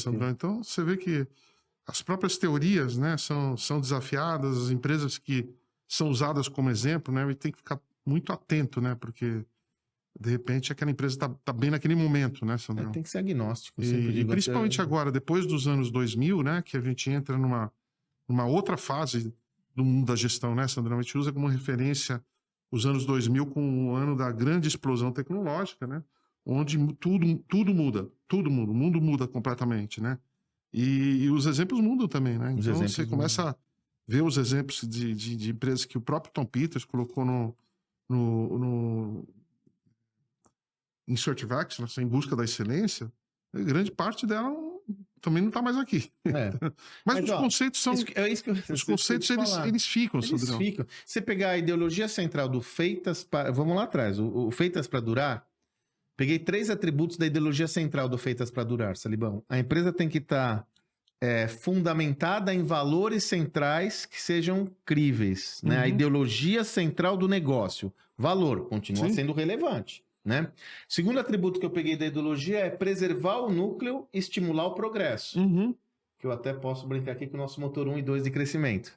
Sandrão. Então, você vê que as próprias teorias, né, são desafiadas, as empresas que são usadas como exemplo, né, e tem que ficar muito atento, né, porque de repente aquela empresa tá bem naquele momento, né, Sandrão? Tem que ser agnóstico, E principalmente agora, depois dos anos 2000, né, que a gente entra numa outra fase do mundo da gestão, né, Sandrão? A gente usa como referência os anos 2000 como o ano da grande explosão tecnológica, né, onde tudo muda, o mundo muda completamente, né? E os exemplos mudam também, né? Então você começa a ver os exemplos de empresas que o próprio Tom Peters colocou em Certivax, em busca da excelência, grande parte dela também não está mais aqui. Mas os conceitos são... os conceitos, eles ficam, Sandrão. Eles ficam. Você pegar a ideologia central do Feitas... Vamos lá atrás. O Feitas para Durar. Peguei 3 atributos da ideologia central do Feitas para Durar, Salibão. A empresa tem que estar fundamentada em valores centrais que sejam críveis, né? A ideologia central do negócio. Valor, continua sendo relevante, né? Segundo atributo que eu peguei da ideologia é preservar o núcleo e estimular o progresso. Que eu até posso brincar aqui com o nosso motor 1 e 2 de crescimento.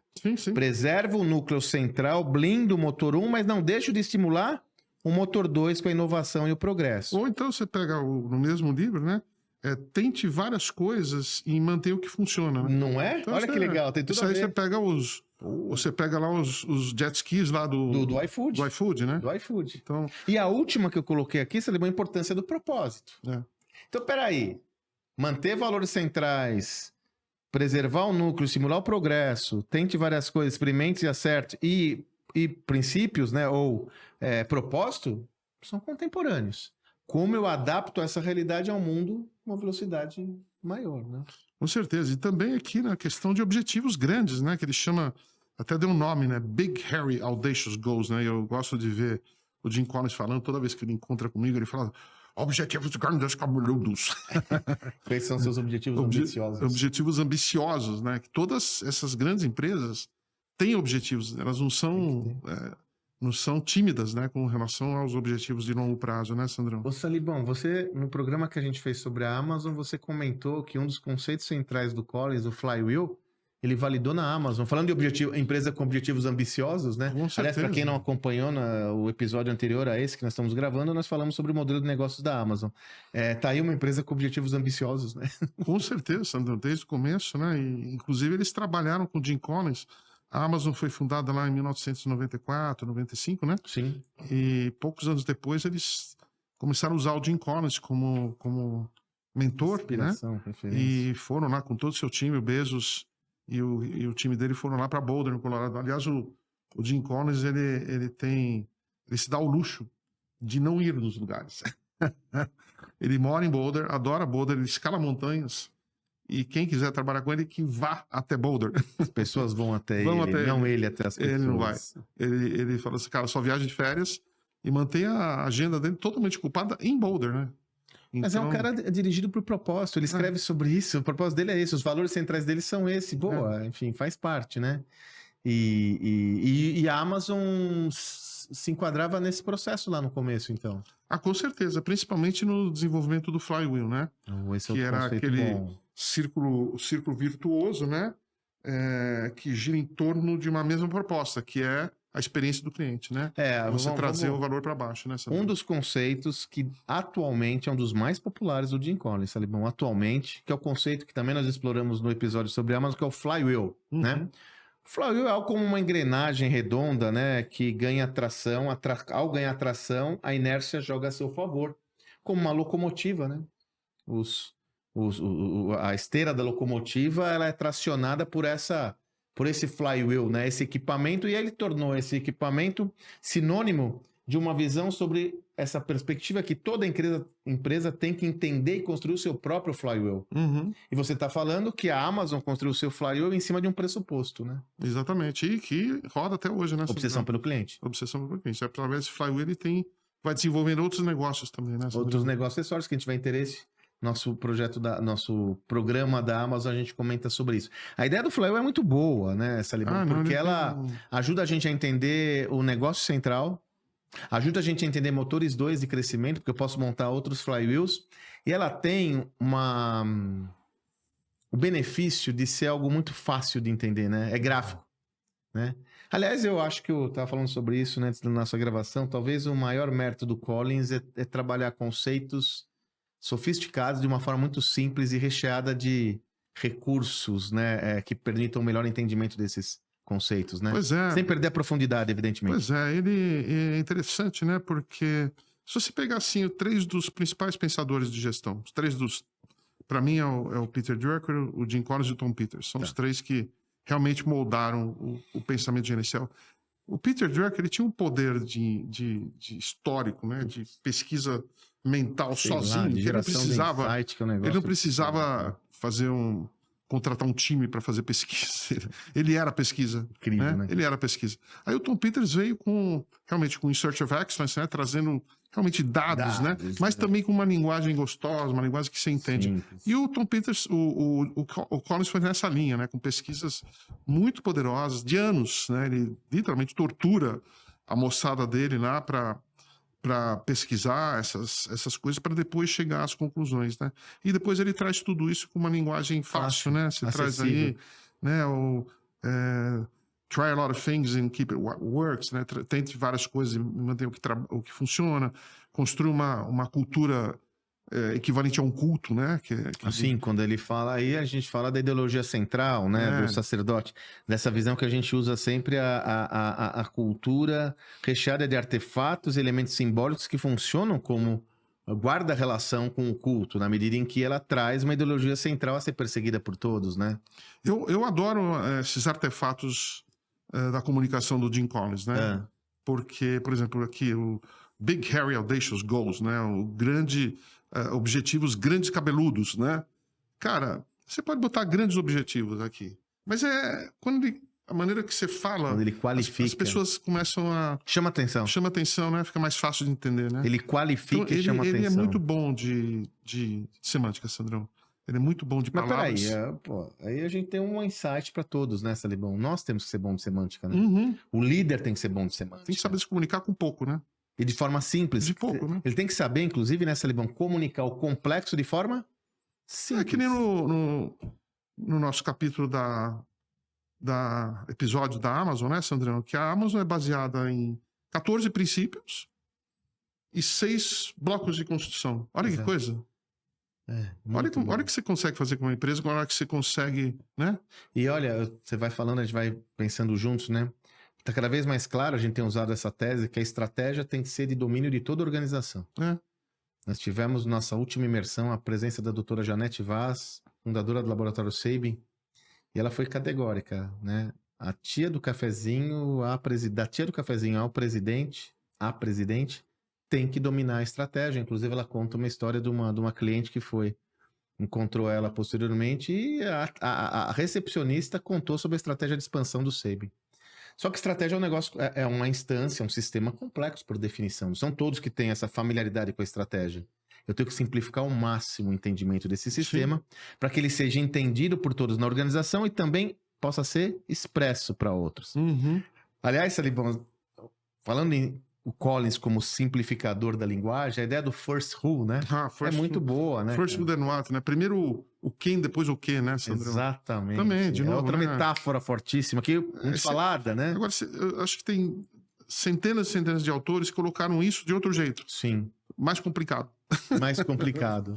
Preserva o núcleo central, blinda o motor 1, mas não deixa de estimular o motor 2 com a inovação e o progresso. Ou então você pega no mesmo livro, né? Tente várias coisas e mantenha o que funciona, né? Não é? Então, olha que legal, tem tudo a ver. Isso aí você pega lá os jet skis lá do iFood. Do iFood, né? Do iFood. Então... E a última que eu coloquei aqui, você lembra a importância do propósito. Então, peraí. Manter valores centrais, preservar o núcleo, estimular o progresso, tente várias coisas, experimente e acerte, e princípios, né, ou propósito, são contemporâneos. Como eu adapto essa realidade ao mundo uma velocidade maior, né? Com certeza. E também aqui na questão de objetivos grandes, né, que ele chama, até deu um nome, né, Big, Hairy, Audacious Goals, né? Eu gosto de ver o Jim Collins falando, toda vez que ele encontra comigo, ele fala, objetivos grandes, cabeludos. Quais são seus objetivos ambiciosos? Objetivos ambiciosos, né? Que todas essas grandes empresas têm objetivos, elas não são tímidas, né, com relação aos objetivos de longo prazo, né, Sandrão? Ô, Salibão, você, no programa que a gente fez sobre a Amazon, você comentou que um dos conceitos centrais do Collins, o Flywheel, ele validou na Amazon. Falando de empresa com objetivos ambiciosos, né? Com certeza. Aliás, para quem não acompanhou o episódio anterior a esse que nós estamos gravando, nós falamos sobre o modelo de negócios da Amazon. Tá aí uma empresa com objetivos ambiciosos, né? Com certeza, Sandrão, desde o começo, né? E, inclusive, eles trabalharam com o Jim Collins. A Amazon foi fundada lá em 1994, 95, né? Sim. E poucos anos depois eles começaram a usar o Jim Collins como mentor, inspiração, né? Referência. E foram lá com todo o seu time, o Bezos e o time dele foram lá para Boulder, no Colorado. Aliás, o Jim Collins, ele se dá o luxo de não ir nos lugares. Ele mora em Boulder, adora Boulder, ele escala montanhas. E quem quiser trabalhar com ele, que vá até Boulder. As pessoas vão até ele, não ele até as pessoas. Ele não vai. Ele fala assim, cara, só viaja de férias e mantém a agenda dele totalmente ocupada em Boulder, né? Então... Mas é um cara dirigido por propósito, ele escreve sobre isso, o propósito dele é esse, os valores centrais dele são esse, boa, enfim, faz parte, né? E a Amazon se enquadrava nesse processo lá no começo, então. Com certeza, principalmente no desenvolvimento do Flywheel, né? Esse que era aquele círculo virtuoso, né? Que gira em torno de uma mesma proposta, que é a experiência do cliente, né? Você trazer o valor para baixo, né? Um dos conceitos que atualmente é um dos mais populares do Jim Collins, Salibão, atualmente, que é o conceito que também nós exploramos no episódio sobre a Amazon, que é o Flywheel, né? O Flywheel é algo como uma engrenagem redonda, né? Que ganha tração, ao ganhar tração, a inércia joga a seu favor, como uma locomotiva, né? A esteira da locomotiva, ela é tracionada por esse flywheel, né? Esse equipamento, e ele tornou esse equipamento sinônimo de uma visão sobre essa perspectiva que toda empresa tem que entender e construir o seu próprio flywheel. E você está falando que a Amazon construiu o seu flywheel em cima de um pressuposto, né? Exatamente, e que roda até hoje, né? Obsessão pelo cliente. Obsessão pelo cliente. Através desse flywheel ele vai desenvolvendo outros negócios também, né? Outros negócios acessórios que a gente vai interesse. Nosso programa da Amazon, a gente comenta sobre isso. A ideia do Flywheel é muito boa, né, Salibão? Porque ela ajuda a gente a entender o negócio central, ajuda a gente a entender motores 2 de crescimento, porque eu posso montar outros Flywheels, e ela tem o benefício de ser algo muito fácil de entender, né? É gráfico, né? Aliás, eu acho que eu estava falando sobre isso, né, antes da nossa gravação. Talvez o maior mérito do Collins é trabalhar conceitos sofisticados de uma forma muito simples e recheada de recursos, né, que permitam um melhor entendimento desses conceitos, né? Pois é. Sem perder a profundidade, evidentemente. Pois é, ele é interessante, né? Porque se você pegar assim, os 3 dos principais pensadores de gestão, os 3 dos, para mim é o Peter Drucker, o Jim Collins e o Tom Peters, são os 3 que realmente moldaram o pensamento gerencial. O Peter Drucker, ele tinha um poder de histórico, né? De pesquisa mental sozinho, que ele não precisava, insight, que é um negócio ele não precisava contratar um time para fazer pesquisa. Ele era pesquisa. Incrível, né? Ele era pesquisa. Aí o Tom Peters veio realmente com In Search of Excellence, né? Trazendo realmente dados, né? Mas também com uma linguagem gostosa, uma linguagem que você entende. Simples. E o Tom Peters, o Collins foi nessa linha, né? Com pesquisas muito poderosas, de anos, né? Ele literalmente tortura a moçada dele lá para pesquisar essas coisas para depois chegar às conclusões, né? E depois ele traz tudo isso com uma linguagem fácil, né? Você traz aí, né? Try a lot of things and keep it what works, né? Tente várias coisas e mantenha o que funciona. Construa uma cultura equivalente a um culto, né? Assim, quando ele fala aí, a gente fala da ideologia central, né? Do sacerdote. Dessa visão que a gente usa sempre a cultura recheada de artefatos e elementos simbólicos que funcionam como guarda-relação com o culto, na medida em que ela traz uma ideologia central a ser perseguida por todos, né? Eu adoro esses artefatos da comunicação do Jim Collins, né? Porque, por exemplo, aqui o Big Hairy Audacious Goals, né? O grande objetivos grandes cabeludos, né? Cara, você pode botar grandes objetivos aqui, mas a maneira que você fala, quando ele qualifica, as pessoas começam a chama atenção, né? Fica mais fácil de entender, né? Ele qualifica então, e chama atenção. Ele é muito bom de semântica, Sandrão. Ele é muito bom de palavras. Mas peraí, aí a gente tem um insight para todos, né, Salibão? Nós temos que ser bom de semântica, né? Uhum. O líder tem que ser bom de semântica. Tem que saber se comunicar com pouco, né? E de forma simples. De pouco, né? Ele tem que saber, inclusive, né, Salibão, comunicar o complexo de forma simples. É que nem no nosso capítulo da episódio da Amazon, né, Sandrão? Que a Amazon é baseada em 14 princípios e 6 blocos de construção. Olha que coisa. Olha o que você consegue fazer com uma empresa, olha que você consegue, né? E olha, você vai falando, a gente vai pensando juntos, né? Tá cada vez mais claro, a gente tem usado essa tese, que a estratégia tem que ser de domínio de toda a organização. Nós tivemos nossa última imersão a presença da doutora Janete Vaz, fundadora do Laboratório Sabin, e ela foi categórica, né? A tia do cafezinho, da tia do cafezinho ao presidente, a presidente, tem que dominar a estratégia. Inclusive, ela conta uma história de uma cliente que encontrou ela posteriormente e a recepcionista contou sobre a estratégia de expansão do Sabin. Só que estratégia é um negócio, é uma instância, um sistema complexo por definição. Não são todos que têm essa familiaridade com a estratégia. Eu tenho que simplificar ao máximo o entendimento desse sistema para que ele seja entendido por todos na organização e também possa ser expresso para outros. Uhum. Aliás, Salibão, falando em o Collins como simplificador da linguagem, a ideia do first who, né? É muito boa, né? First who then what, né? Primeiro o quem, depois o que, né, Sandrão? Exatamente. Também, de novo, outra né? metáfora fortíssima, que muito falada, né? Agora, eu acho que tem centenas e centenas de autores que colocaram isso de outro jeito. Sim. Mais complicado. Mais complicado.